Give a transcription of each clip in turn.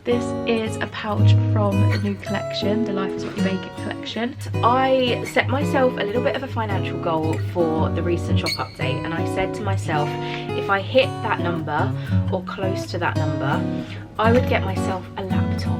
This is a pouch from the new collection, the Life is What You Bake It collection. I set myself a little bit of a financial goal for the recent shop update, and I said to myself, if I hit that number or close to that number, I would get myself a laptop.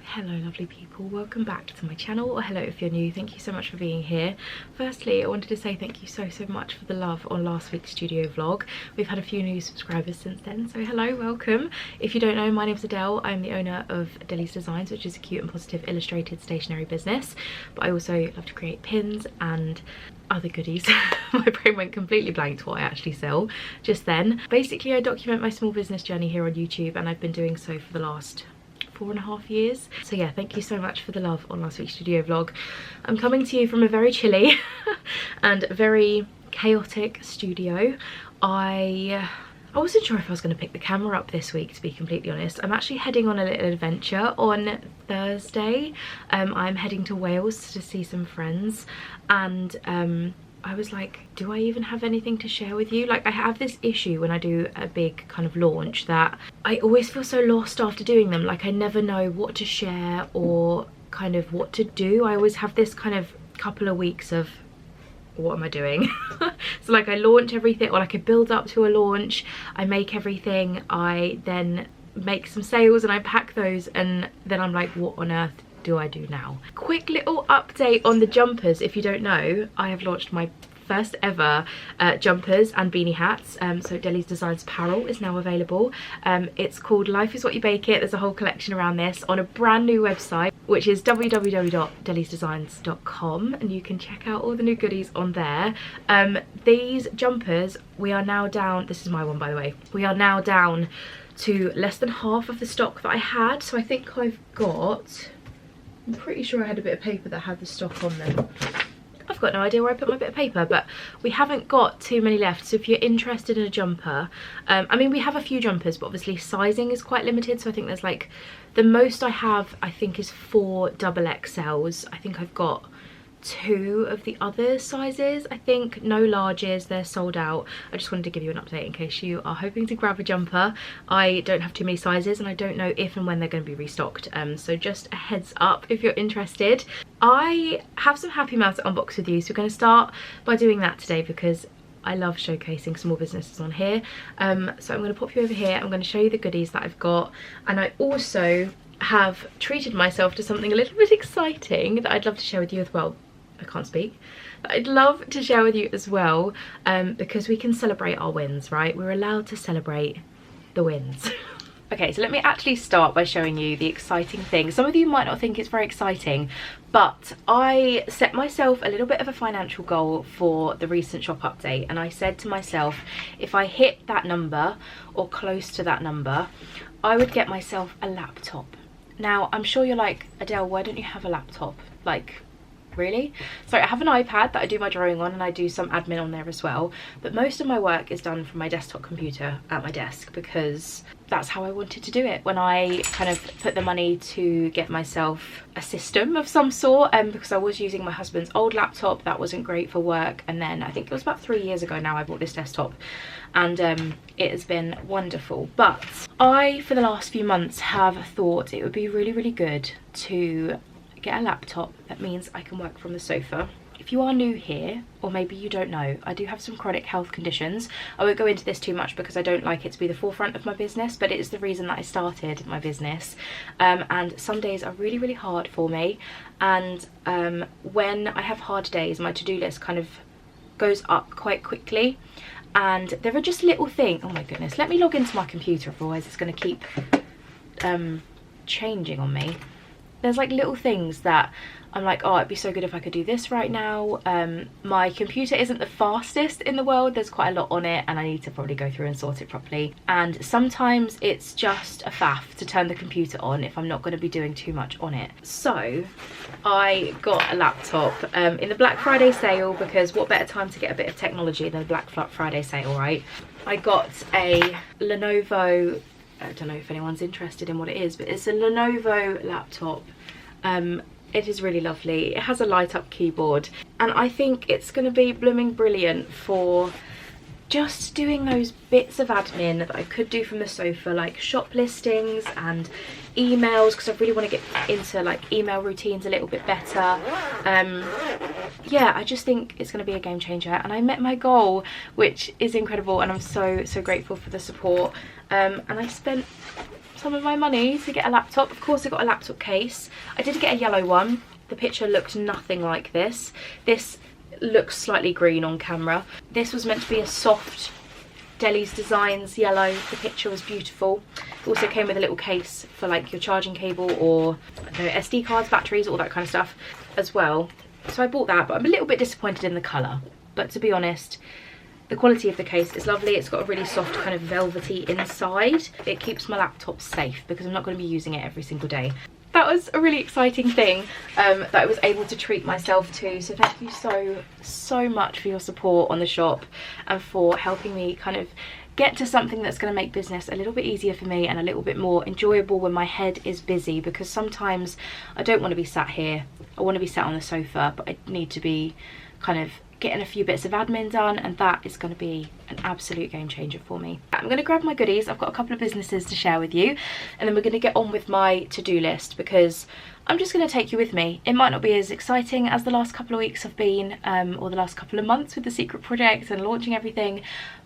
Hello lovely people, welcome back to my channel, or hello if you're new. Thank you so much for being here. Firstly, I wanted to say thank you so much for the love on last week's studio vlog. We've had a few new subscribers since then, so hello, welcome. If you don't know, my name's Adele. I'm the owner of Adele's Designs, which is a cute and positive illustrated stationery business, but I also love to create pins and other goodies. My brain went completely blank to what I actually sell just then. Basically, I document my small business journey here on YouTube, and I've been doing so for the last 4.5 years. So yeah, thank you so much for the love on last week's studio vlog. I'm coming to you from a very chilly and very chaotic studio. I wasn't sure if I was going to pick the camera up this week, to be completely honest. I'm actually heading on a little adventure on Thursday. I'm heading to Wales to see some friends, and I was like, do I even have anything to share with you? Like, I have this issue when I do a big kind of launch that I always feel so lost after doing them. Like, I never know what to share or kind of what to do. I always have this kind of couple of weeks of, what am I doing? So like, I launch everything, or like I build up to a launch, I make everything, I then make some sales and I pack those, and then I'm like, what on earth do I do now? Quick little update on the jumpers. If you don't know, I have launched my first ever jumpers and beanie hats. So Adele's Designs apparel is now available. It's called Life is What You Bake It. There's a whole collection around this on a brand new website, which is www.delesdesigns.com, and you can check out all the new goodies on there. These jumpers, we are now down, this is my one by the way, we are now down to less than half of the stock that I had. So I think I've got, I'm pretty sure I had a bit of paper that had the stock on them. I've got no idea where I put my bit of paper, but we haven't got too many left. So if you're interested in a jumper, I mean, we have a few jumpers, but obviously sizing is quite limited. So I think there's like, the most I have, I think, is 4 XXLs. I think I've got 2 of the other sizes. I think no larges, they're sold out. I just wanted to give you an update in case you are hoping to grab a jumper. I don't have too many sizes, and I don't know if and when they're going to be restocked, so just a heads up if you're interested. I have some Happy Mail to unbox with you, so we're going to start by doing that today because I love showcasing small businesses on here. So I'm going to pop you over here, I'm going to show you the goodies that I've got, and I also have treated myself to something a little bit exciting that I'd love to share with you as well. I can't speak. I'd love to share with you as well, because we can celebrate our wins, right? We're allowed to celebrate the wins. Okay, so let me actually start by showing you the exciting thing. Some of you might not think it's very exciting, but I set myself a little bit of a financial goal for the recent shop update, and I said to myself, if I hit that number or close to that number, I would get myself a laptop. Now, I'm sure you're like, Adele, why don't you have a laptop? Like, really? So I have an iPad that I do my drawing on, and I do some admin on there as well, but most of my work is done from my desktop computer at my desk because that's how I wanted to do it when I kind of put the money to get myself a system of some sort, because I was using my husband's old laptop that wasn't great for work, and then I think it was about 3 years ago now I bought this desktop, and it has been wonderful. But I, for the last few months, have thought it would be really good to get a laptop that means I can work from the sofa. If you are new here, or maybe you don't know, I do have some chronic health conditions. I won't go into this too much because I don't like it to be the forefront of my business, but it is the reason that I started my business. And some days are really hard for me, and when I have hard days, my to-do list kind of goes up quite quickly, and there are just little things. Oh my goodness, let me log into my computer, otherwise it's going to keep changing on me. There's like little things that I'm like, oh, it'd be so good if I could do this right now. My computer isn't the fastest in the world, there's quite a lot on it, and I need to probably go through and sort it properly, and sometimes it's just a faff to turn the computer on if I'm not going to be doing too much on it. So I got a laptop in the Black Friday sale, because what better time to get a bit of technology than the Black Friday sale, right? I got a Lenovo, I don't know if anyone's interested in what it is, but it's a Lenovo laptop. It is really lovely. It has a light up keyboard, and I think it's going to be blooming brilliant for just doing those bits of admin that I could do from the sofa, like shop listings and emails, because I really want to get into like email routines a little bit better. Yeah, I just think it's going to be a game changer, and I met my goal, which is incredible, and I'm so grateful for the support. And I spent some of my money to get a laptop. Of course I got a laptop case. I did get a yellow one. The picture looked nothing like this. This looks slightly green on camera. This was meant to be a soft Deli's Designs yellow. The picture was beautiful. It also came with a little case for like your charging cable or SD cards, batteries, all that kind of stuff as well. So I bought that, but I'm a little bit disappointed in the colour. But to be honest, the quality of the case is lovely. It's got a really soft kind of velvety inside. It keeps my laptop safe because I'm not going to be using it every single day. That was a really exciting thing that I was able to treat myself to. So thank you so much for your support on the shop and for helping me kind of get to something that's going to make business a little bit easier for me and a little bit more enjoyable when my head is busy, because sometimes I don't want to be sat here. I want to be sat on the sofa, but I need to be kind of getting a few bits of admin done, and that is going to be an absolute game changer for me. I'm going to grab my goodies. I've got a couple of businesses to share with you, and then we're going to get on with my to-do list, because I'm just going to take you with me. It might not be as exciting as the last couple of weeks have been, or the last couple of months with the secret project and launching everything,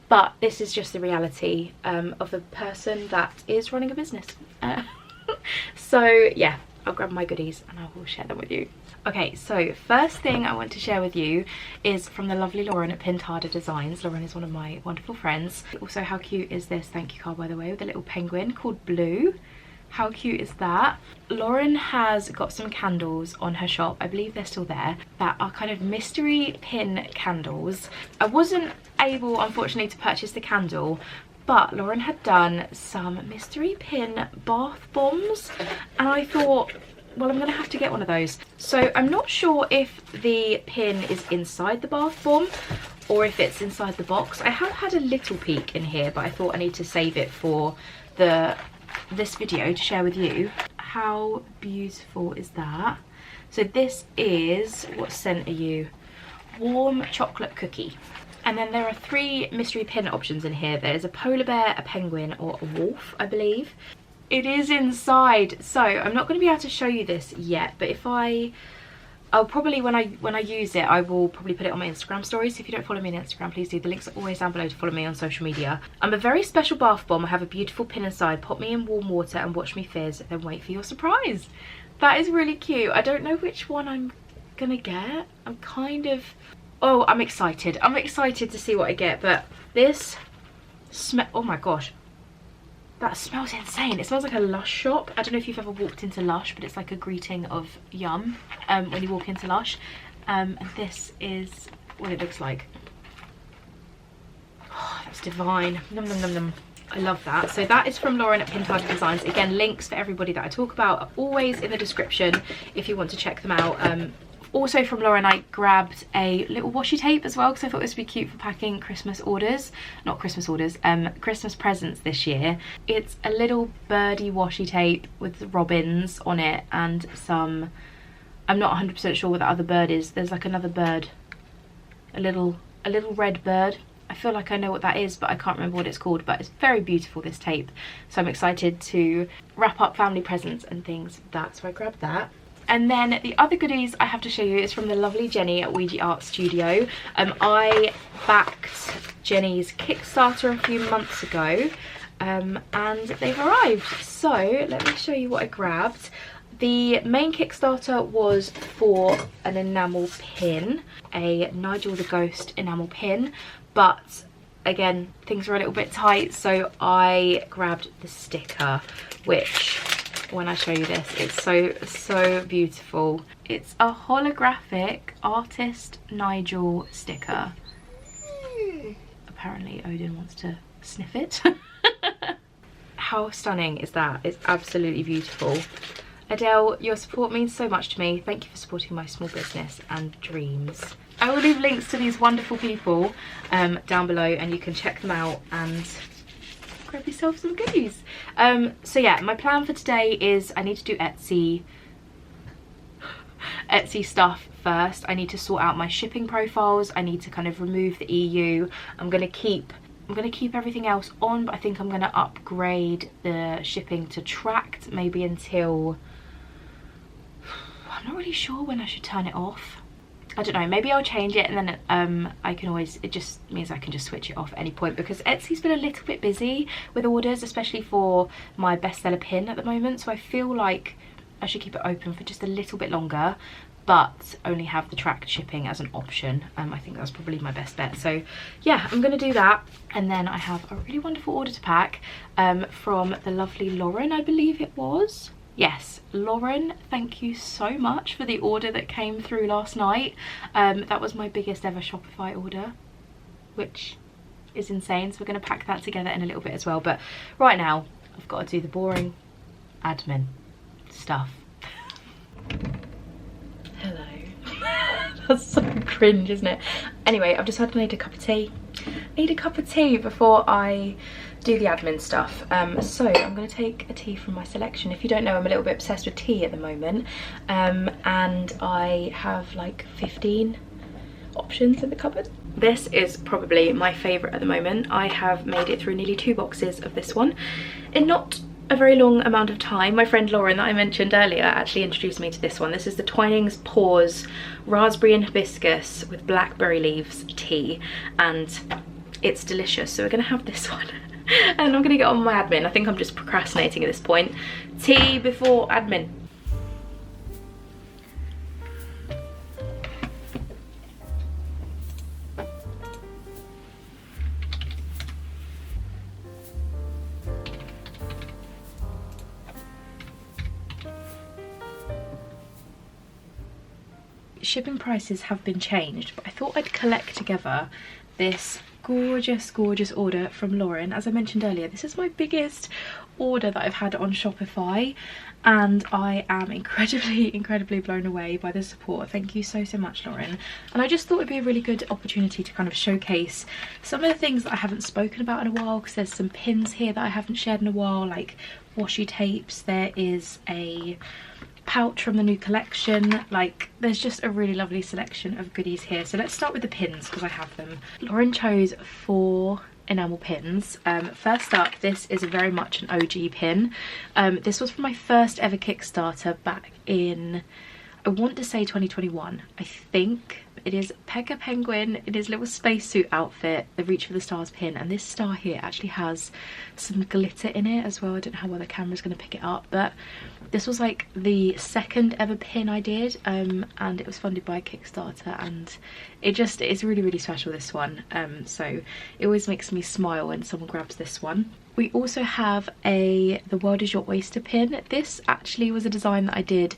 but this is just the reality of the person that is running a business. So yeah, I'll grab my goodies and I will share them with you. Okay, so first thing I want to share with you is from the lovely Lauren at Pintada Designs. Lauren is one of my wonderful friends. Also, how cute is this thank you card, by the way, with a little penguin called Blue. How cute is that? Lauren has got some candles on her shop, I believe they're still there, that are kind of mystery pin candles. I wasn't able, unfortunately, to purchase the candle, but Lauren had done some mystery pin bath bombs, and I thought, well, I'm gonna have to get one of those. So I'm not sure if the pin is inside the bath bomb or if it's inside the box. I have had a little peek in here, but I thought I need to save it for this video to share with you. How beautiful is that? So this is, what scent are you? Warm chocolate cookie. And then there are 3 mystery pin options in here. There's a polar bear, a penguin, or a wolf, I believe. It is inside, so I'm not going to be able to show you this yet, but if I'll probably, when I use it, I will probably put it on my Instagram stories. So if you don't follow me on Instagram, please do. The links are always down below to follow me on social media. I'm a very special bath bomb. I have a beautiful pin inside. Pop me in warm water and watch me fizz, then wait for your surprise. That is really cute. I don't know which one I'm gonna get. I'm kind of, oh, I'm excited. I'm excited to see what I get, but this smell, oh my gosh. That smells insane. It smells like a Lush shop. I don't know if you've ever walked into Lush, but it's like a greeting of yum when you walk into Lush. And this is what it looks like. Oh, that's divine. Num num num num. I love that. So that is from Lauren at Pintada Designs. Again, links for everybody that I talk about are always in the description if you want to check them out. Also from Lauren, I grabbed a little washi tape as well because I thought this would be cute for packing Christmas orders. Not Christmas orders, Christmas presents this year. It's a little birdie washi tape with robins on it and some, I'm not 100% sure what the other bird is. There's like another bird, a little red bird. I feel like I know what that is, but I can't remember what it's called, but it's very beautiful, this tape. So I'm excited to wrap up family presents and things like that. So I grabbed that. And then the other goodies I have to show you is from the lovely Jenny at Ouija Art Studio. I backed Jenny's Kickstarter a few months ago and they've arrived. So let me show you what I grabbed. The main Kickstarter was for an enamel pin, a Nigel the Ghost enamel pin, but again, things were a little bit tight, so I grabbed the sticker, which, when I show you this, it's so beautiful. It's a holographic artist Nigel sticker. Apparently Odin wants to sniff it. How stunning is that? It's absolutely beautiful. Adele, your support means so much to me. Thank you for supporting my small business and dreams. I will leave links to these wonderful people down below, and you can check them out and grab yourself some goodies. So yeah, my plan for today is I need to do Etsy. Etsy stuff first. I need to sort out my shipping profiles. I need to kind of remove the EU. I'm gonna keep everything else on, but I think I'm gonna upgrade the shipping to tracked, maybe until, I'm not really sure when I should turn it off. I don't know, maybe I'll change it, and then I can always, it just means I can just switch it off at any point, because Etsy's been a little bit busy with orders, especially for my bestseller pin at the moment, so I feel like I should keep it open for just a little bit longer, but only have the tracked shipping as an option. I think that's probably my best bet. So yeah, I'm gonna do that. And then I have a really wonderful order to pack from the lovely Lauren, I believe it was. Yes, Lauren, thank you so much for the order that came through last night. That was my biggest ever Shopify order, which is insane. So we're going to pack that together in a little bit as well. But right now, I've got to do the boring admin stuff. Hello. That's so cringe, isn't it? Anyway, I've decided I need a cup of tea. I need a cup of tea before I do the admin stuff. So I'm going to take a tea from my selection. If you don't know, I'm a little bit obsessed with tea at the moment, and I have like 15 options in the cupboard. This is probably my favourite at the moment. I have made it through nearly 2 boxes of this one in not a very long amount of time. My friend Lauren that I mentioned earlier actually introduced me to this one. This is the Twinings Pause Raspberry and Hibiscus with Blackberry Leaves tea, and it's delicious. So we're going to have this one. And I'm going to get on with my admin. I think I'm just procrastinating at this point. Tea before admin. Shipping prices have been changed, but I thought I'd collect together this gorgeous order from Lauren. As I mentioned earlier, this is my biggest order that I've had on Shopify, and I am incredibly blown away by the support. Thank you so much, Lauren. And I just thought it'd be a really good opportunity to kind of showcase some of the things that I haven't spoken about in a while, because there's some pins here that I haven't shared in a while, like washi tapes. There is a pouch from the new collection. Like, there's just a really lovely selection of goodies here. So let's start with the pins, because I have them. Lauren chose 4 enamel pins. First up, this is very much an OG pin. This was from my first ever Kickstarter back in, I want to say 2021. I think it is Pekka Penguin in his little spacesuit outfit, the Reach for the Stars pin, and this star here actually has some glitter in it as well. I don't know how well the camera's going to pick it up, but this was like the second ever pin I did, and it was funded by Kickstarter, and it's really special, this one. So it always makes me smile when someone grabs this one. We also have The World Is Your Oyster pin. This actually was a design that I did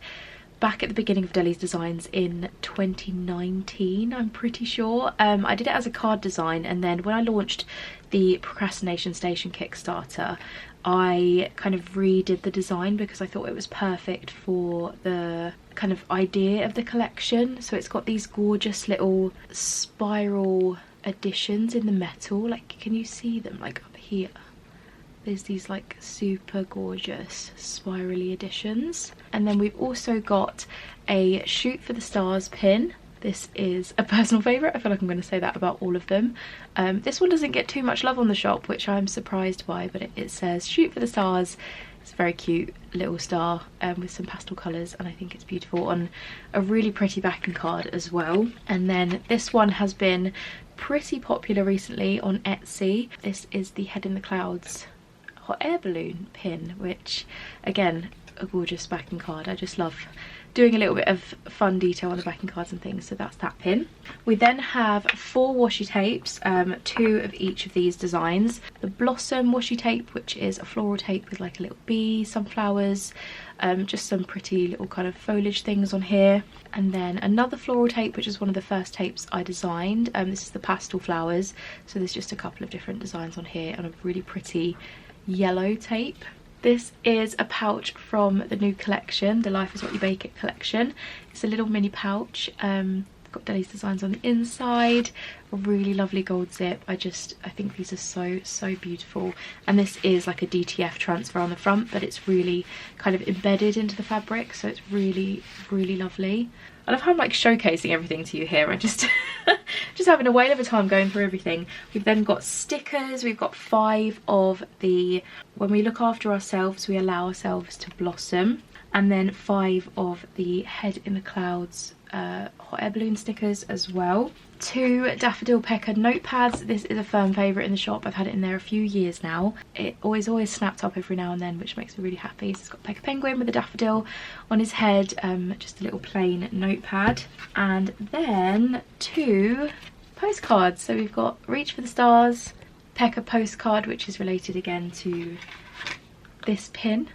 back at the beginning of Deli's Designs in 2019, I'm pretty sure. I did it as a card design, and then when I launched the Procrastination Station Kickstarter, I kind of redid the design because I thought it was perfect for the kind of idea of the collection. So it's got these gorgeous little spiral additions in the metal. Like, can you see them, like up here? There's these like super gorgeous spirally additions. And then we've also got a Shoot for the Stars pin. This is a personal favourite. I feel like I'm going to say that about all of them. This one doesn't get too much love on the shop, which I'm surprised by, but it says Shoot for the Stars. It's a very cute little star with some pastel colours, and I think it's beautiful on a really pretty backing card as well. And then this one has been pretty popular recently on Etsy. This is the Head in the Clouds hot air balloon pin, which again, a gorgeous backing card. I just love doing a little bit of fun detail on the backing cards and things, so that's that pin. We then have 4 washi tapes, 2 of each of these designs. The Blossom washi tape, which is a floral tape with like a little bee, sunflowers, just some pretty little kind of foliage things on here. And then another floral tape, which is one of the first tapes I designed. This is the pastel flowers, so there's just a couple of different designs on here, and a really pretty yellow tape. This is a pouch from the new collection, the Life Is What You Bake It collection. It's a little mini pouch got Deli's designs on the inside, a really lovely gold zip. I think these are so beautiful. And this is like a DTF transfer on the front, but it's really kind of embedded into the fabric, so it's really lovely. I love how I'm like showcasing everything to you here. I just having a whale of a time going through everything. We've then got stickers. We've got 5 of the when we look after ourselves, we allow ourselves to blossom. And then 5 of the head in the clouds hot air balloon stickers as well. 2 daffodil pecker notepads. This is a firm favourite in the shop. I've had it in there a few years now. It always snaps up every now and then, which makes me really happy. So it's got Pecker Penguin with a daffodil on his head, just a little plain notepad. And then 2 postcards. So we've got Reach for the Stars Pecker postcard, which is related again to this pin.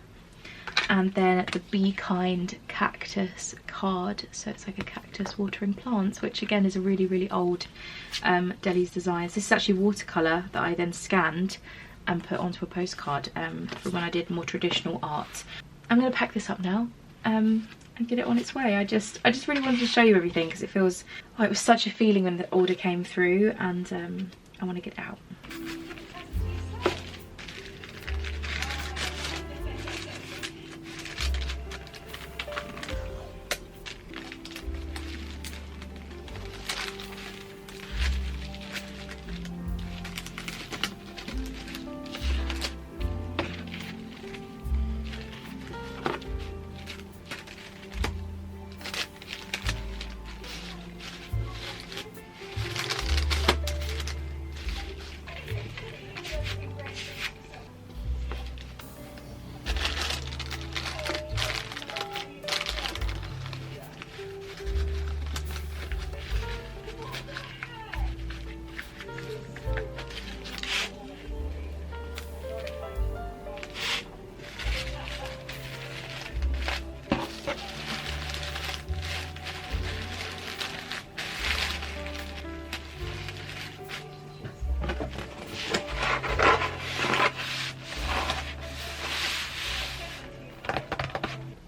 And then the Be Kind cactus card, so it's like a cactus watering plants, which again is a really old Deli's designs. This is actually watercolour that I then scanned and put onto a postcard for when I did more traditional art. I'm going to pack this up now and get it on its way. I just really wanted to show you everything because it feels like it was such a feeling when the order came through, and I want to get it out.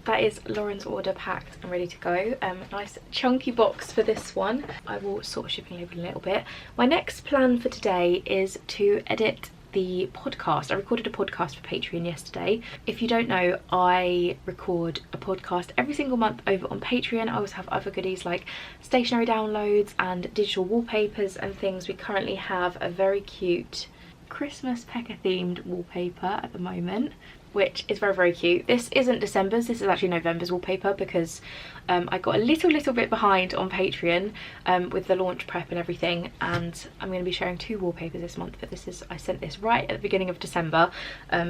That is Lauren's order packed and ready to go. Nice chunky box for this one. I will sort shipping label in a little bit. My next plan for today is to edit the podcast. I recorded a podcast for Patreon yesterday. If you don't know, I record a podcast every single month over on Patreon. I also have other goodies like stationery downloads and digital wallpapers and things. We currently have a very cute Christmas Pecker themed wallpaper at the moment, which is very cute. This isn't December's, this is actually November's wallpaper because I got a little bit behind on Patreon with the launch prep and everything, and I'm going to be sharing 2 wallpapers this month, but I sent this right at the beginning of December,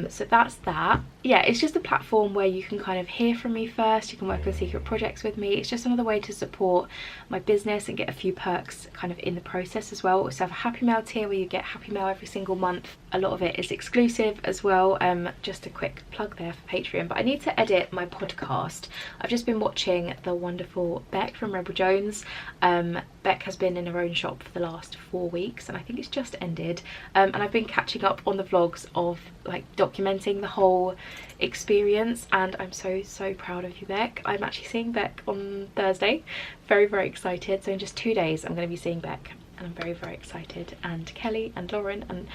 so that's that. Yeah, it's just a platform where you can kind of hear from me first, you can work on secret projects with me. It's just another way to support my business and get a few perks kind of in the process as well. We also have a happy mail tier where you get happy mail every single month. A lot of it is exclusive as well. Just a quick plug there for Patreon. But I need to edit my podcast. I've just been watching the wonderful Beck from Rebel Jones. Beck has been in her own shop for the last 4 weeks and I think it's just ended, and I've been catching up on the vlogs of like documenting the whole experience, and I'm so proud of you, Beck. I'm actually seeing Beck on Thursday. Very excited. So in just 2 days I'm going to be seeing Beck and I'm very excited, and Kelly and Lauren, and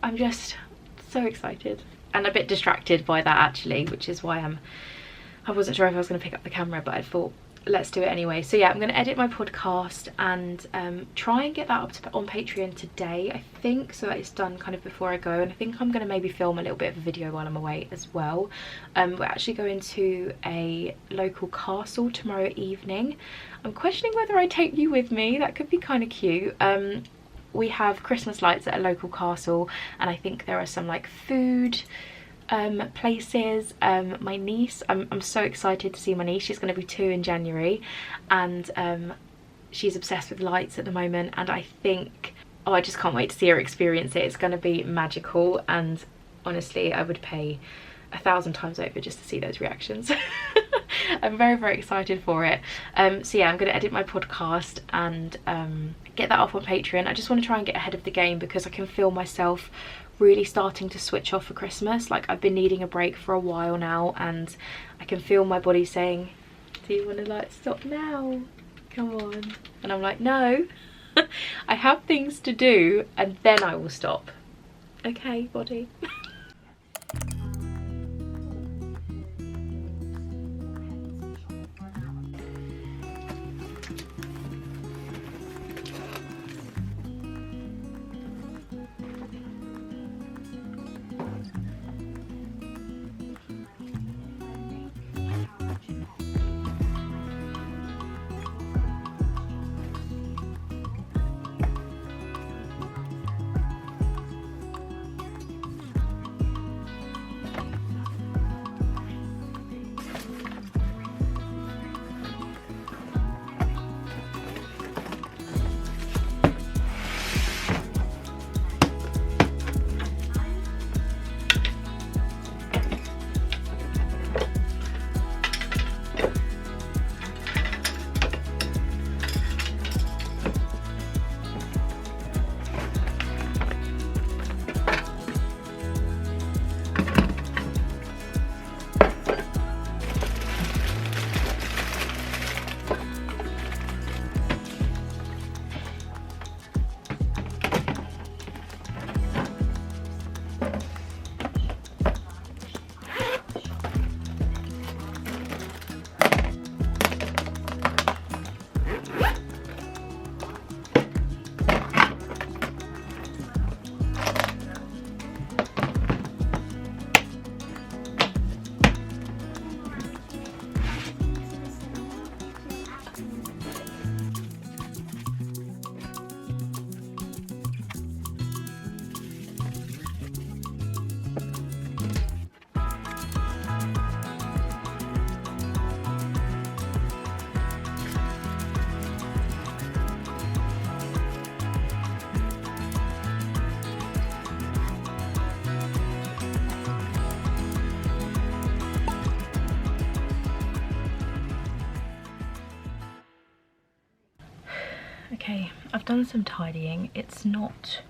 I'm just so excited and a bit distracted by that actually, which is why I wasn't sure if I was going to pick up the camera, but I thought let's do it anyway. So yeah, I'm going to edit my podcast and try and get that up on Patreon today, I think, so that it's done kind of before I go. And I think I'm going to maybe film a little bit of a video while I'm away as well. We're actually going to a local castle tomorrow evening. I'm questioning whether I take you with me. That could be kind of cute. We have Christmas lights at a local castle, and I think there are some like food places. My niece, I'm so excited to see my niece. She's going to be 2 in January, and she's obsessed with lights at the moment, and I think, oh, I just can't wait to see her experience it. It's going to be magical, and honestly I would pay 1,000 times over just to see those reactions. I'm very excited for it. So yeah, I'm going to edit my podcast and get that up on Patreon. I just want to try and get ahead of the game because I can feel myself really starting to switch off for Christmas. Like, I've been needing a break for a while now, and I can feel my body saying, do you want to like stop now? come on. And I'm like, no, I have things to do and then I will stop. Okay, body. Okay, I've done some tidying. It's not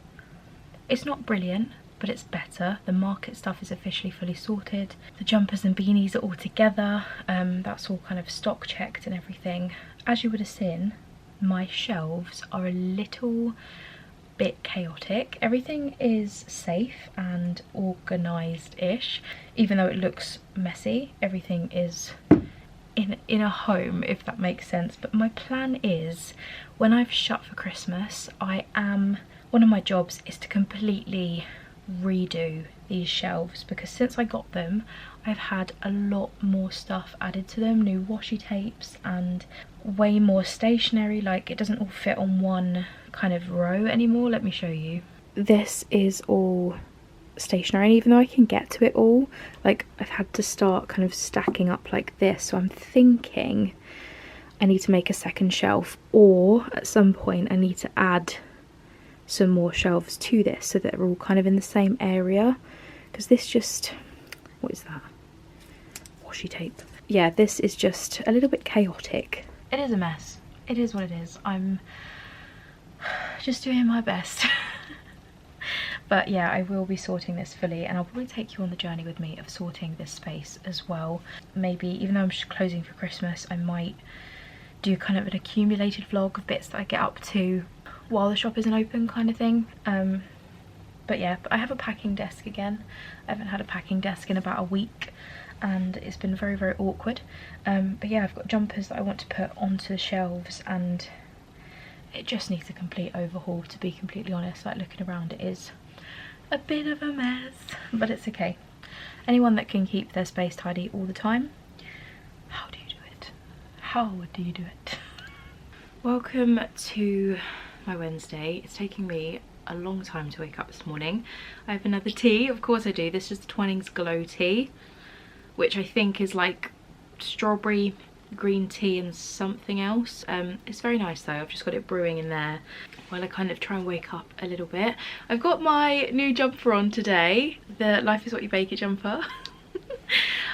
brilliant, but it's better. The market stuff is officially fully sorted. The jumpers and beanies are all together. That's all kind of stock checked and everything. As you would have seen, my shelves are a little bit chaotic. Everything is safe and organised-ish, even though it looks messy. Everything is in a home, if that makes sense. But my plan is, when I've shut for Christmas, one of my jobs is to completely redo these shelves, because since I got them I've had a lot more stuff added to them, new washi tapes and way more stationery. Like, it doesn't all fit on one kind of row anymore. Let me show you. This is all stationery, and even though I can get to it all, like, I've had to start kind of stacking up like this. So I'm thinking I need to make a second shelf, or at some point I need to add some more shelves to this so that they're all kind of in the same area, because this just, what is that? Washi tape. Yeah, this is just a little bit chaotic. It is a mess. It is what it is. I'm just doing my best. But yeah, I will be sorting this fully, and I'll probably take you on the journey with me of sorting this space as well. Maybe, even though I'm just closing for Christmas, I might do kind of an accumulated vlog of bits that I get up to while the shop isn't open, kind of thing. But yeah, I have a packing desk again. I haven't had a packing desk in about a week, and it's been very, very awkward. But yeah, I've got jumpers that I want to put onto the shelves, and it just needs a complete overhaul, to be completely honest. Like, looking around, it is a bit of a mess, but it's okay. Anyone that can keep their space tidy all the time, how do you do it? How do you do it? Welcome to my Wednesday. It's taking me a long time to wake up this morning. I have another tea, of course I do. This is the Twinings Glow tea, which I think is like strawberry, green tea and something else. It's very nice though. I've just got it brewing in there while I kind of try and wake up a little bit. I've got my new jumper on today, the Life is What You Bake It jumper.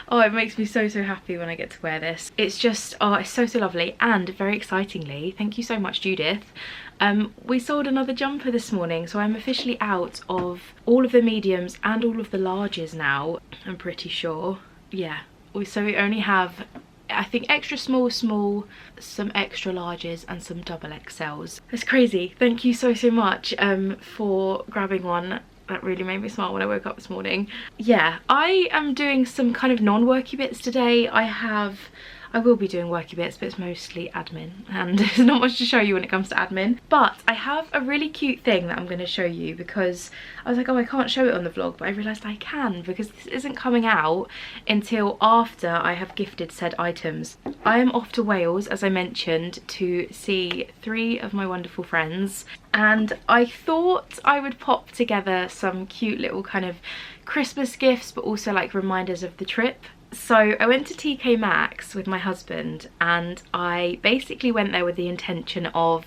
Oh, it makes me so, so happy when I get to wear this. It's just, oh, it's so, so lovely. And very excitingly, thank you so much, Judith, we sold another jumper this morning, so I'm officially out of all of the mediums and all of the larges now, I'm pretty sure. Yeah, so we only have I think extra small, some extra larges and some double XLs. It's crazy. Thank you so much for grabbing one. That really made me smile when I woke up this morning. Yeah, I am doing some kind of non-worky bits today. I will be doing worky bits, but it's mostly admin, and there's not much to show you when it comes to admin. But I have a really cute thing that I'm going to show you, because I was like, oh, I can't show it on the vlog, but I realised I can, because this isn't coming out until after I have gifted said items. I am off to Wales, as I mentioned, to see 3 of my wonderful friends, and I thought I would pop together some cute little kind of Christmas gifts, but also like reminders of the trip. So I went to TK Maxx with my husband, and I basically went there with the intention of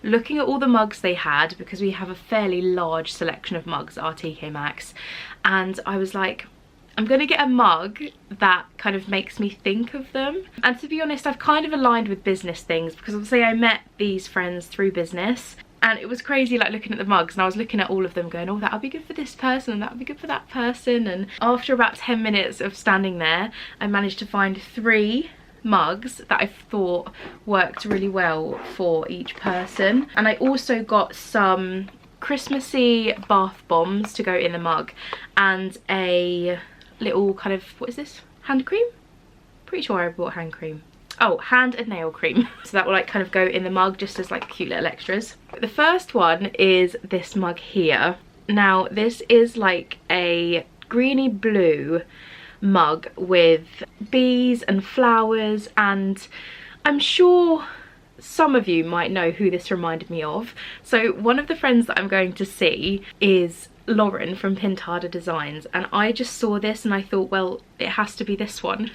looking at all the mugs they had, because we have a fairly large selection of mugs at our TK Maxx, and I was like, I'm gonna get a mug that kind of makes me think of them. And to be honest, I've kind of aligned with business things, because obviously I met these friends through business. And it was crazy, like, looking at the mugs, and I was looking at all of them going, oh, that'll be good for this person, and that'll be good for that person. And after about 10 minutes of standing there, I managed to find 3 mugs that I thought worked really well for each person. And I also got some Christmassy bath bombs to go in the mug, and a little kind of, what is this? Hand cream? Pretty sure I bought hand cream. Oh, hand and nail cream. So that will like kind of go in the mug just as like cute little extras. The first one is this mug here. Now this is like a greeny blue mug with bees and flowers, and I'm sure some of you might know who this reminded me of. So one of the friends that I'm going to see is Lauren from Pintada Designs, and I just saw this and I thought, well, it has to be this one.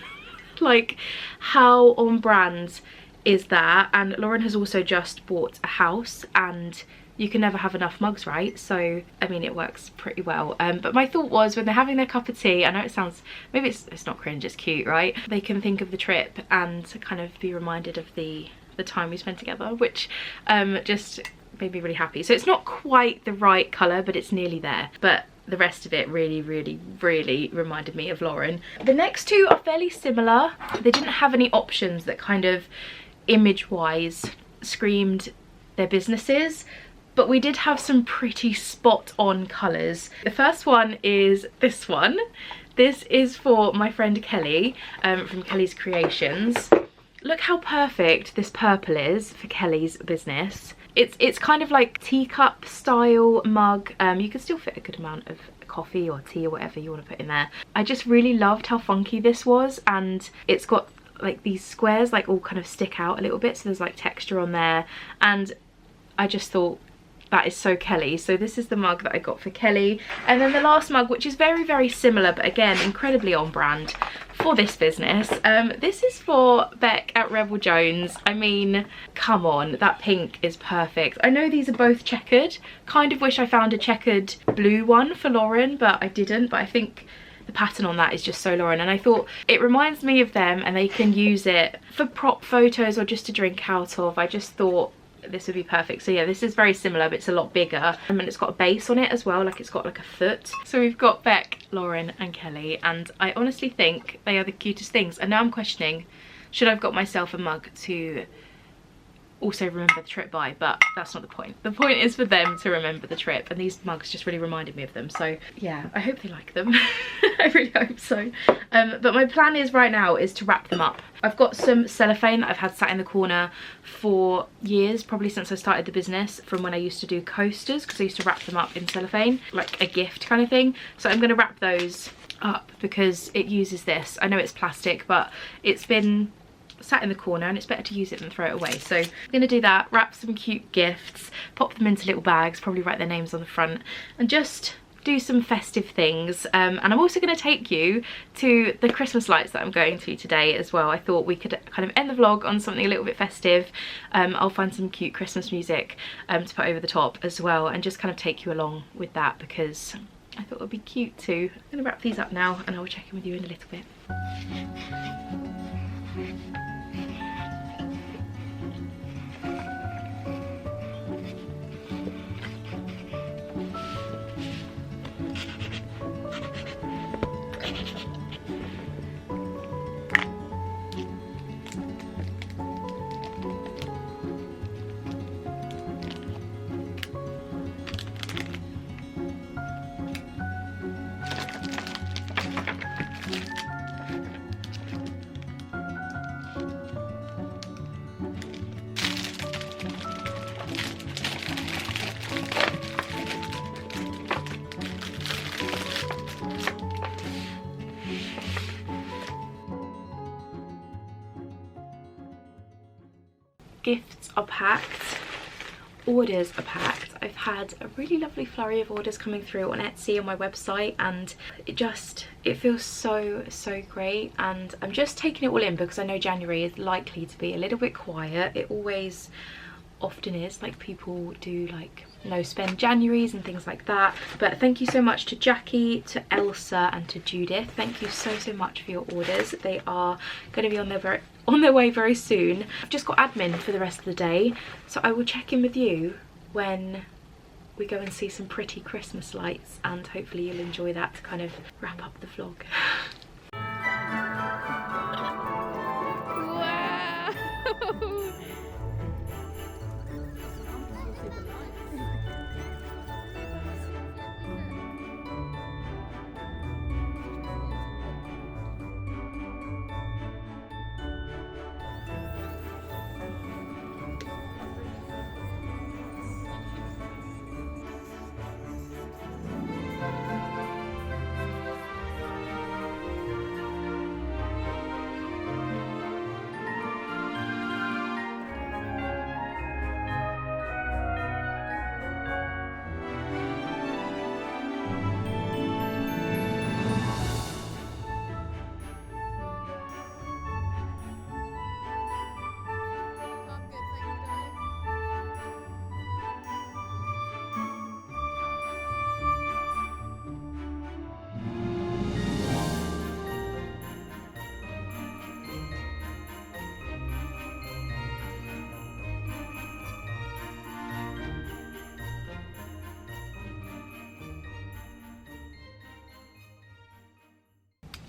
Like, how on brand is that? And Lauren has also just bought a house, and you can never have enough mugs, right? So I mean, it works pretty well. But my thought was, when they're having their cup of tea, I know it sounds, maybe it's not cringe, it's cute, right? They can think of the trip and kind of be reminded of the time we spent together, which just made me really happy. So it's not quite the right colour, but it's nearly there. But the rest of it really reminded me of Lauren. The next 2 are fairly similar. They didn't have any options that kind of image wise screamed their businesses, but we did have some pretty spot on colours. The first one is this one. This is for my friend Kelly from Kelly's Creations. Look how perfect this purple is for Kelly's business. It's kind of like teacup style mug. You can still fit a good amount of coffee or tea or whatever you want to put in there. I just really loved how funky this was, and it's got like these squares like all kind of stick out a little bit, so there's like texture on there, and I just thought that is so Kelly. So this is the mug that I got for Kelly. And then the last mug, which is very similar, but again incredibly on brand for this business. This is for Beck at Rebel Jones. I mean, come on, that pink is perfect. I know these are both checkered. Kind of wish I found a checkered blue one for Lauren, but I didn't. But I think the pattern on that is just so Lauren, and I thought it reminds me of them, and they can use it for prop photos or just to drink out of. I just thought this would be perfect. So yeah, this is very similar, but it's a lot bigger, and it's got a base on it as well, like it's got like a foot. So we've got Beck, Lauren and Kelly, and I honestly think they are the cutest things. And now I'm questioning, should I have got myself a mug to also remember the trip by, but that's not the point. The point is for them to remember the trip, and these mugs just really reminded me of them. So yeah, I hope they like them. I really hope so. But my plan is right now is to wrap them up. I've got some cellophane that I've had sat in the corner for years, probably since I started the business, from when I used to do coasters, because I used to wrap them up in cellophane, like a gift kind of thing. So I'm going to wrap those up because it uses this. I know it's plastic, but it's been sat in the corner and it's better to use it than throw it away. So I'm gonna do that, wrap some cute gifts, pop them into little bags, probably write their names on the front, and just do some festive things. And I'm also going to take you to the Christmas lights that I'm going to today as well. I thought we could kind of end the vlog on something a little bit festive. I'll find some cute Christmas music to put over the top as well, and just kind of take you along with that, because I thought it would be cute too. I'm going to wrap these up now and I'll check in with you in a little bit. gifts are packed, orders are packed. I've had a really lovely flurry of orders coming through on Etsy and my website, and it feels so great, and I'm just taking it all in because I know January is likely to be a little bit quiet. It always often is, like people do like no spend Januaries and things like that. But thank you so much to Jackie, to Elsa and to Judith. Thank you so much for your orders. They are going to be on their way very soon. I've just got admin for the rest of the day, so I will check in with you when we go and see some pretty Christmas lights, and hopefully you'll enjoy that to kind of wrap up the vlog. Wow.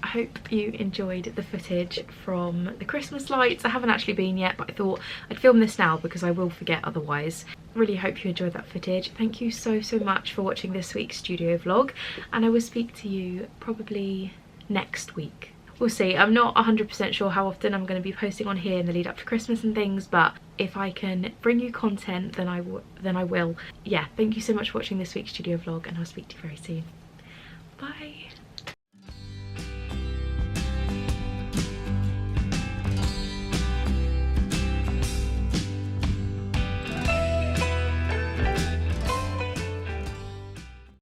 I hope you enjoyed the footage from the Christmas lights. I haven't actually been yet, but I thought I'd film this now because I will forget otherwise. Really hope you enjoyed that footage. Thank you so much for watching this week's studio vlog, and I will speak to you probably next week. We'll see. I'm not 100% sure how often I'm going to be posting on here in the lead up to Christmas and things, but if I can bring you content, then I will. Yeah, thank you so much for watching this week's studio vlog, and I'll speak to you very soon. Bye.